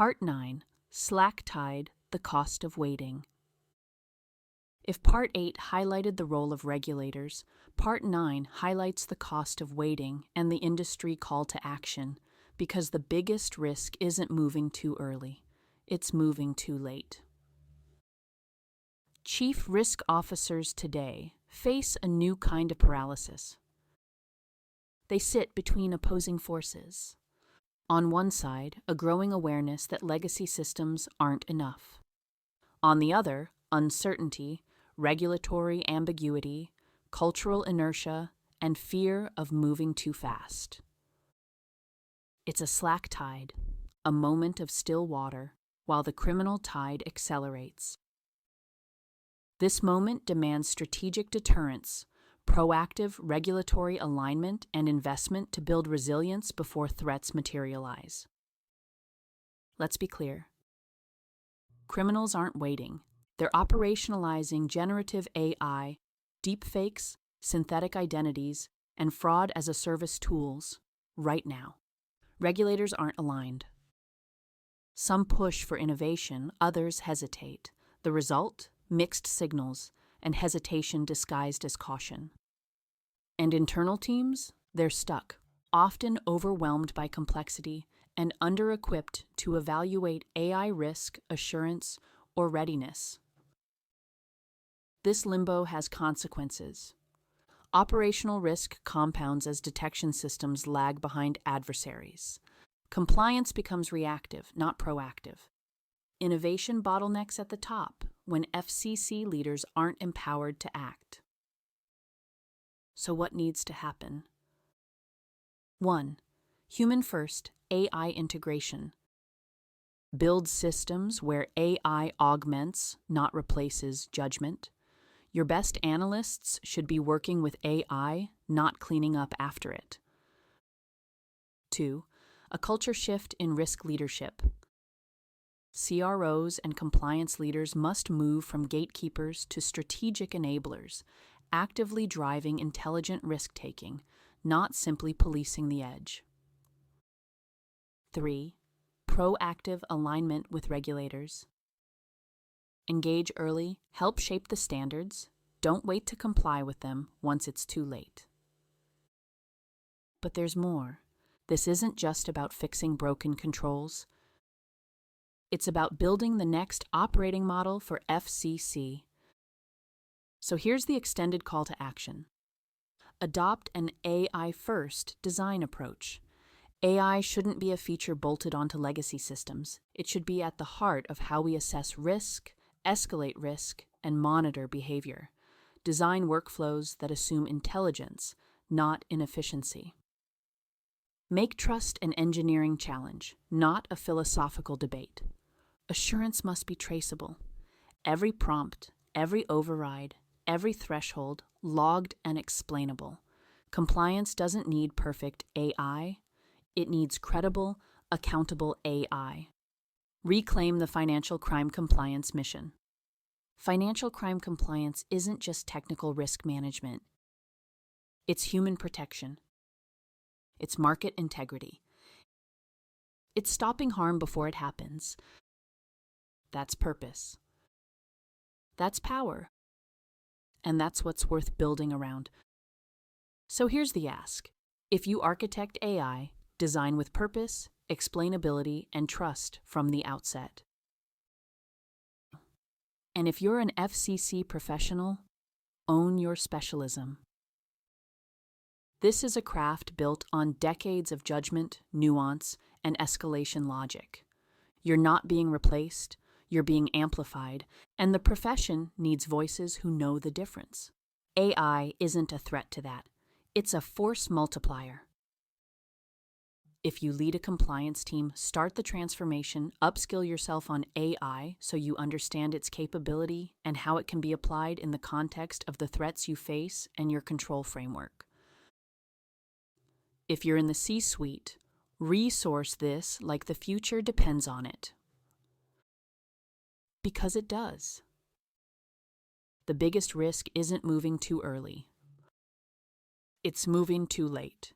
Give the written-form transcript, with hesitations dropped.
Part 9. Slack-tide, the cost of waiting. If Part 8 highlighted the role of regulators, Part 9 highlights the cost of waiting and the industry call to action, because the biggest risk isn't moving too early, it's moving too late. Chief risk officers today face a new kind of paralysis. They sit between opposing forces. On one side, a growing awareness that legacy systems aren't enough. On the other, uncertainty, regulatory ambiguity, cultural inertia, and fear of moving too fast. It's a slack tide, a moment of still water, while the criminal tide accelerates. This moment demands strategic deterrence, proactive regulatory alignment, and investment to build resilience before threats materialize. Let's be clear. Criminals aren't waiting. They're operationalizing generative AI, deepfakes, synthetic identities, and fraud-as-a-service tools right now. Regulators aren't aligned. Some push for innovation, others hesitate. The result? Mixed signals and hesitation disguised as caution. And internal teams? They're stuck, often overwhelmed by complexity and under-equipped to evaluate AI risk, assurance, or readiness. This limbo has consequences. Operational risk compounds as detection systems lag behind adversaries. Compliance becomes reactive, not proactive. Innovation bottlenecks at the top when FCC leaders aren't empowered to act. So what needs to happen? 1. Human-first AI integration. Build systems where AI augments, not replaces, judgment. Your best analysts should be working with AI, not cleaning up after it. 2. A culture shift in risk leadership. CROs and compliance leaders must move from gatekeepers to strategic enablers, actively driving intelligent risk-taking, not simply policing the edge. 3. Proactive alignment with regulators. Engage early, help shape the standards, don't wait to comply with them once it's too late. But there's more. This isn't just about fixing broken controls. It's about building the next operating model for FCC. So here's the extended call to action. Adopt an AI-first design approach. AI shouldn't be a feature bolted onto legacy systems. It should be at the heart of how we assess risk, escalate risk, and monitor behavior. Design workflows that assume intelligence, not inefficiency. Make trust an engineering challenge, not a philosophical debate. Assurance must be traceable. Every prompt, every override, every threshold, logged and explainable. Compliance doesn't need perfect AI. It needs credible, accountable AI. Reclaim the financial crime compliance mission. Financial crime compliance isn't just technical risk management. It's human protection. It's market integrity. It's stopping harm before it happens. That's purpose. That's power. And that's what's worth building around. So here's the ask. If you architect AI, design with purpose, explainability, and trust from the outset. And if you're an FCC professional, own your specialism. This is a craft built on decades of judgment, nuance, and escalation logic. You're not being replaced, you're being amplified, and the profession needs voices who know the difference. AI isn't a threat to that. It's a force multiplier. If you lead a compliance team, start the transformation, upskill yourself on AI so you understand its capability and how it can be applied in the context of the threats you face and your control framework. If you're in the C-suite, resource this like the future depends on it. Because it does. The biggest risk isn't moving too early. It's moving too late.